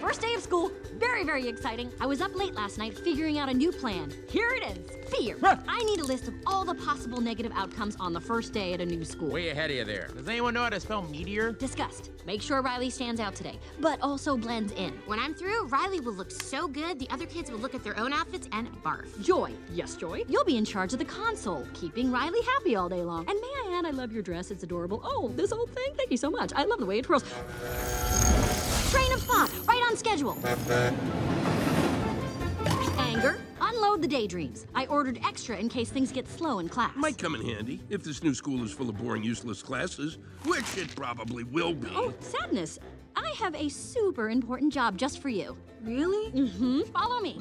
First day of school. Very, very exciting. I was up late last night figuring out a new plan. Here it is. Fear. I need a list of all the possible negative outcomes on the first day at a new school. Way ahead of you there. Does anyone know how to spell meteor? Disgust. Make sure Riley stands out today, but also blends in. When I'm through, Riley will look so good, the other kids will look at their own outfits and barf. Joy. Yes, Joy. You'll be in charge of the console, keeping Riley happy all day long. And may I add, I love your dress. It's adorable. Oh, this old thing? Thank you so much. I love the way it twirls. Train of thought. Right on schedule. Anger. Unload the daydreams. I ordered extra in case things get slow in class. Might come in handy if this new school is full of boring, useless classes, which it probably will be. Oh, sadness. I have a super important job just for you. Really? Mm-hmm. Follow me.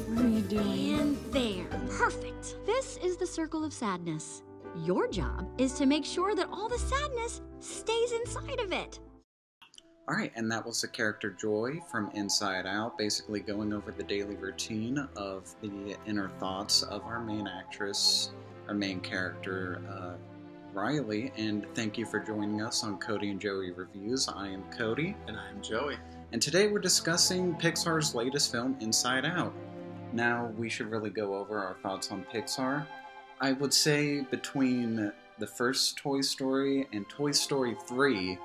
What are you doing? And there. Perfect. This is the circle of sadness. Your job is to make sure that all the sadness stays inside of it. Alright, and that was the character Joy from Inside Out, basically going over the daily routine of the inner thoughts of our main actress, our main character, Riley. And thank you for joining us on Cody and Joey Reviews. I am Cody. And I'm Joey. And today we're discussing Pixar's latest film, Inside Out. Now, we should really go over our thoughts on Pixar. I would say between the first Toy Story and Toy Story 3,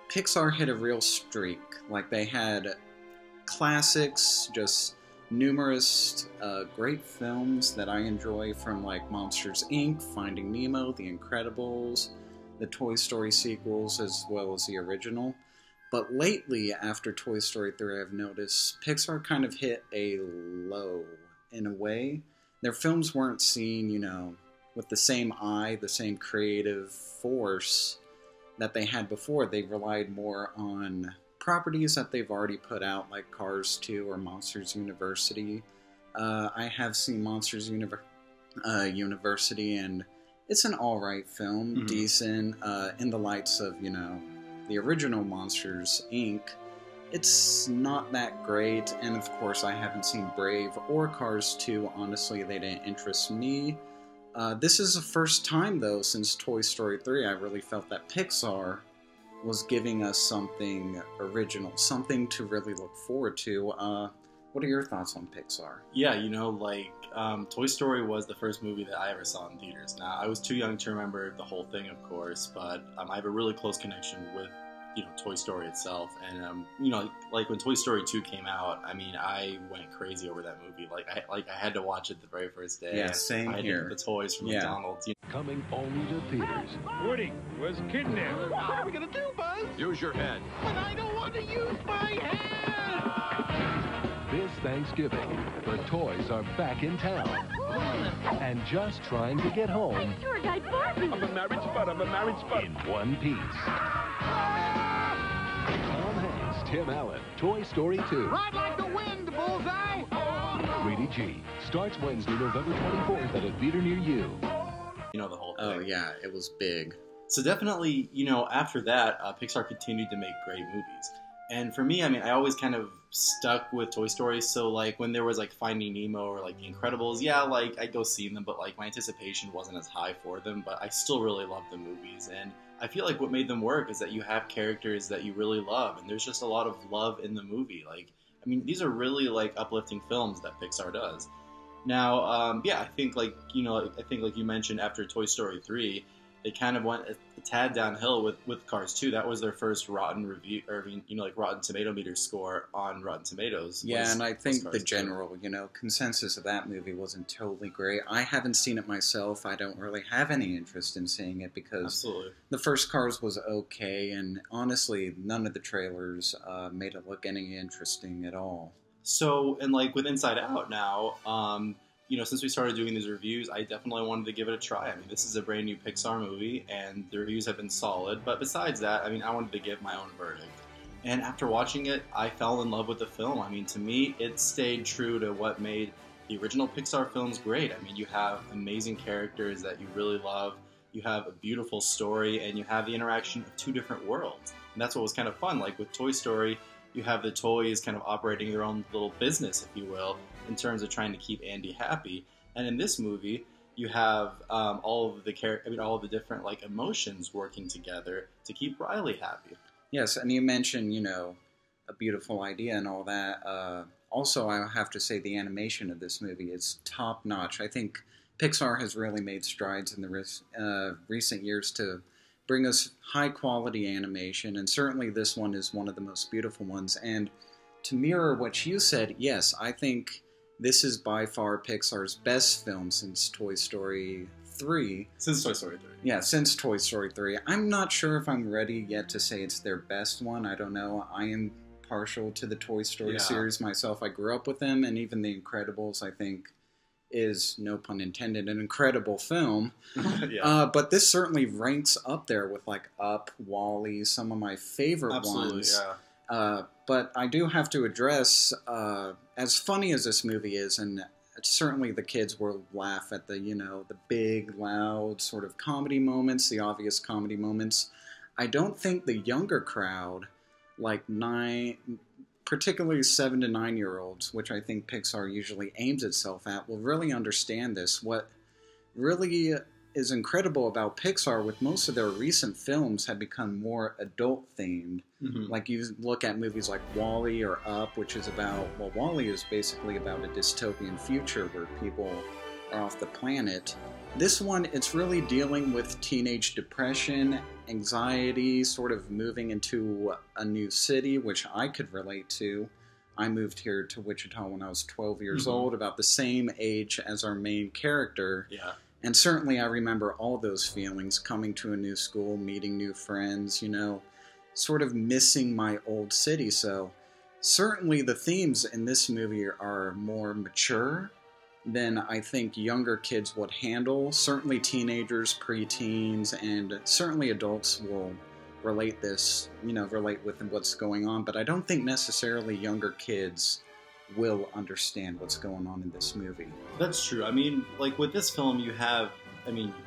Pixar hit a real streak. Like, they had classics, just numerous great films that I enjoy, from like Monsters, Inc., Finding Nemo, The Incredibles, the Toy Story sequels, as well as the original. But lately, after Toy Story 3, I've noticed Pixar kind of hit a low, in a way. Their films weren't seen, you know, with the same eye, the same creative force that they had before. They relied more on properties that they've already put out, like Cars 2 or Monsters University. I have seen Monsters University, and it's an alright film, decent, in the lights of, you know, the original Monsters, Inc. It's not that great, and of course I haven't seen Brave or Cars 2. Honestly, they didn't interest me. This is the first time, though, since Toy Story 3, I really felt that Pixar was giving us something original, something to really look forward to. What are your thoughts on Pixar? Yeah, you know, like, Toy Story was the first movie that I ever saw in theaters. Now, I was too young to remember the whole thing, of course, but I have a really close connection with, you know, Toy Story itself. And, you know, like when Toy Story 2 came out, I mean, I went crazy over that movie. Like I had to watch it the very first day. Yeah, same I had here. To get the toys from McDonald's. You know. Coming only to theaters. Woody, where's the kid now? What are we gonna do, Buzz? Use your head. But I don't want to use my hand! This Thanksgiving, the toys are back in town. And just trying to get home. Tour guide Barbie. I'm a marriage spot. In one piece. Tom Hanks, Tim Allen, Toy Story 2. Ride like the wind, Bullseye! Rated G. Starts Wednesday, November 24th at a theater near you. You know, the whole thing. Oh yeah, it was big. So definitely, you know, after that, Pixar continued to make great movies. And for me, I mean, I always kind of stuck with Toy Story. So, like, when there was, like, Finding Nemo or, like, Incredibles, yeah, like, I'd go see them, but, like, my anticipation wasn't as high for them. But I still really loved the movies. And I feel like what made them work is that you have characters that you really love. And there's just a lot of love in the movie. Like, I mean, these are really, like, uplifting films that Pixar does. Now, yeah, I think, like, you know, I think, like you mentioned, after Toy Story 3, they kind of went a tad downhill with Cars 2. That was their first Rotten review, or, you know, like, Rotten Tomato meter score on Rotten Tomatoes. Yeah, and I think the general, you know, consensus of that movie wasn't totally great. I haven't seen it myself. I don't really have any interest in seeing it because the first Cars was okay, and honestly, none of the trailers made it look any interesting at all. So, and like with Inside Out now, you know, since we started doing these reviews, I definitely wanted to give it a try. I mean, this is a brand new Pixar movie, and the reviews have been solid. But besides that, I mean, I wanted to give my own verdict. And after watching it, I fell in love with the film. I mean, to me, it stayed true to what made the original Pixar films great. I mean, you have amazing characters that you really love, you have a beautiful story, and you have the interaction of two different worlds. And that's what was kind of fun. Like with Toy Story, you have the toys kind of operating their own little business, if you will, in terms of trying to keep Andy happy. And in this movie, you have all of the different like emotions working together to keep Riley happy. Yes, and you mentioned, a beautiful idea and all that. Also, I have to say the animation of this movie is top notch. I think Pixar has really made strides in the recent years to bring us high quality animation, and certainly this one is one of the most beautiful ones. And to mirror what you said, yes, I think this is by far Pixar's best film since Toy Story 3. Since Toy Story 3. Yeah, since Toy Story 3. I'm not sure if I'm ready yet to say it's their best one. I don't know. I am partial to the Toy Story series myself. I grew up with them, and even The Incredibles, I think, is, no pun intended, an incredible film. But this certainly ranks up there with, like, Up, WALL-E, some of my favorite ones. But I do have to address, as funny as this movie is, and certainly the kids will laugh at the, the big, loud sort of comedy moments, the obvious comedy moments. I don't think the younger crowd, like particularly 7 to 9-year-olds, which I think Pixar usually aims itself at, will really understand this. What really is incredible about Pixar, with most of their recent films, have become more adult-themed. Like you look at movies like WALL-E or Up, which is about, well, WALL-E is basically about a dystopian future where people are off the planet. This one, it's really dealing with teenage depression, anxiety, sort of moving into a new city, which I could relate to. I moved here to Wichita when I was 12 years old, about the same age as our main character. And certainly I remember all those feelings, coming to a new school, meeting new friends, sort of missing my old city. So certainly the themes in this movie are more mature than I think younger kids would handle. Certainly teenagers, preteens, and certainly adults will relate with what's going on. But I don't think necessarily younger kids will understand what's going on in this movie. That's true. I mean, like with this film, you have,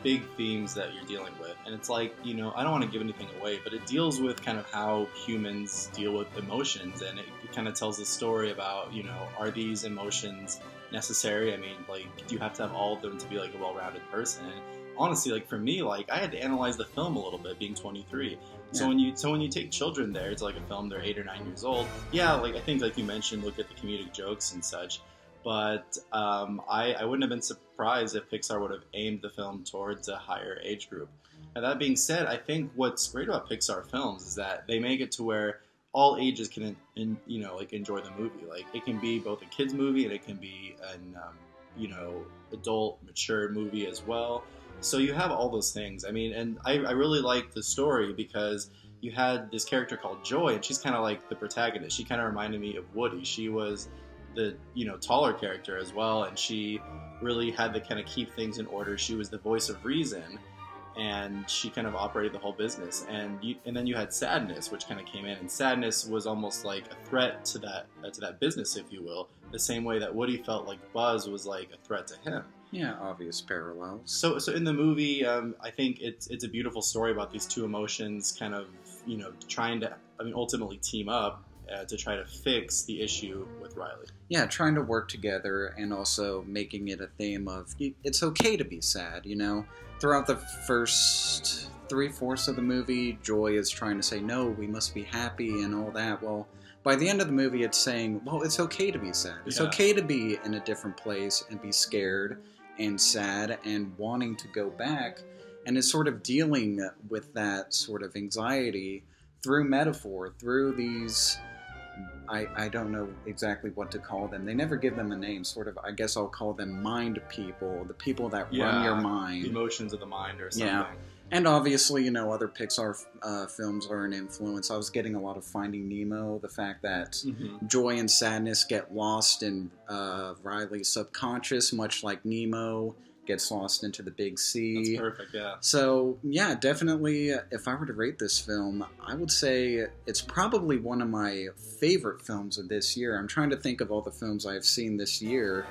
big themes that you're dealing with. And it's like, I don't want to give anything away, but it deals with kind of how humans deal with emotions. And it kind of tells a story about, are these emotions necessary? Do you have to have all of them to be like a well-rounded person? And honestly, like for me, like I had to analyze the film a little bit, being 23. So when you take children there to like a film, they're 8 or 9 years old. Yeah, like I think like you mentioned, look at the comedic jokes and such. But I wouldn't have been surprised if Pixar would have aimed the film towards a higher age group. Now that being said, I think what's great about Pixar films is that they make it to where all ages can enjoy the movie. Like it can be both a kids movie and it can be an adult mature movie as well. So you have all those things. And I really like the story because you had this character called Joy, and she's kind of like the protagonist. She kind of reminded me of Woody. She was the taller character as well, and she really had to kind of keep things in order. She was the voice of reason, and she kind of operated the whole business. And then you had Sadness, which kind of came in, and Sadness was almost like a threat to that business, if you will, the same way that Woody felt like Buzz was like a threat to him. Yeah, obvious parallels. So in the movie, I think it's a beautiful story about these two emotions kind of, trying to, ultimately team up to try to fix the issue with Riley. Yeah, trying to work together and also making it a theme of it's okay to be sad, Throughout the first 3/4 of the movie, Joy is trying to say, no, we must be happy and all that. Well, by the end of the movie, it's saying, well, it's okay to be sad. It's okay to be in a different place and be scared and sad and wanting to go back. And it's sort of dealing with that sort of anxiety through metaphor, through these, I don't know exactly what to call them. They never give them a name, sort of, I guess I'll call them mind people, the people that run your mind. The emotions of the mind or something. Yeah. And obviously, other Pixar films are an influence. I was getting a lot of Finding Nemo, the fact that joy and sadness get lost in Riley's subconscious, much like Nemo gets lost into the big sea. That's perfect, yeah. So, yeah, definitely, if I were to rate this film, I would say it's probably one of my favorite films of this year. I'm trying to think of all the films I've seen this year,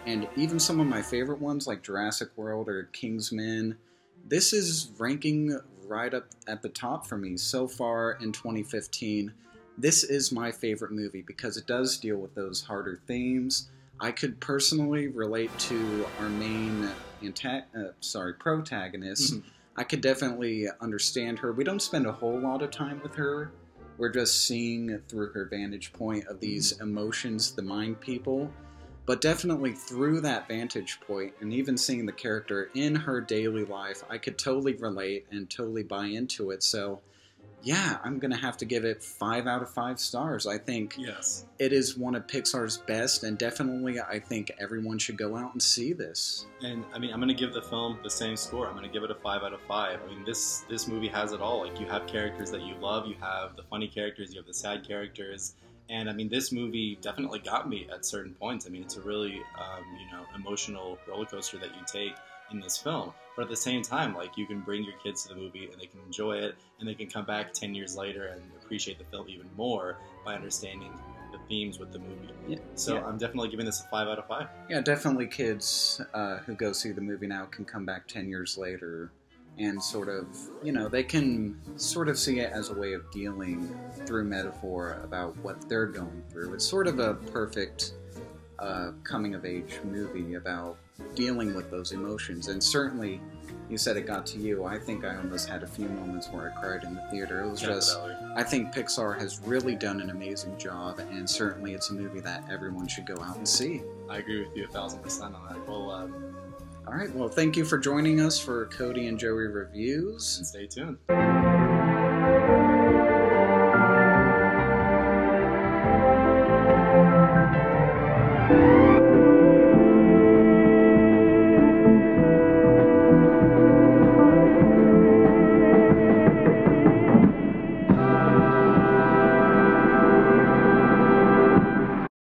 and even some of my favorite ones, like Jurassic World or Kingsman, this is ranking right up at the top for me so far in 2015. This is my favorite movie because it does deal with those harder themes. I could personally relate to our main protagonist. I could definitely understand her. We don't spend a whole lot of time with her we're just seeing through her vantage point of these emotions, the mind people. But definitely through that vantage point, and even seeing the character in her daily life, I could totally relate and totally buy into it. So, yeah, I'm going to have to give it 5 out of 5 stars. I think it is one of Pixar's best, and definitely I think everyone should go out and see this. And, I mean, I'm going to give the film the same score. I'm going to give it a 5 out of 5. I mean, this movie has it all. Like, you have characters that you love, you have the funny characters, you have the sad characters. And, I mean, this movie definitely got me at certain points. I mean, it's a really, emotional roller coaster that you take in this film. But at the same time, like, you can bring your kids to the movie and they can enjoy it, and they can come back 10 years later and appreciate the film even more by understanding the themes with the movie. Yeah. So I'm definitely giving this a 5 out of 5. Yeah, definitely kids who go see the movie now can come back 10 years later and sort of, they can sort of see it as a way of dealing through metaphor about what they're going through. It's sort of a perfect coming-of-age movie about dealing with those emotions. And certainly, you said it got to you. I think I almost had a few moments where I cried in the theater. It was just, I think Pixar has really done an amazing job, and certainly it's a movie that everyone should go out and see. I agree with you 1,000% on that. Well, all right, well, thank you for joining us for Cody and Joey Reviews. And stay tuned.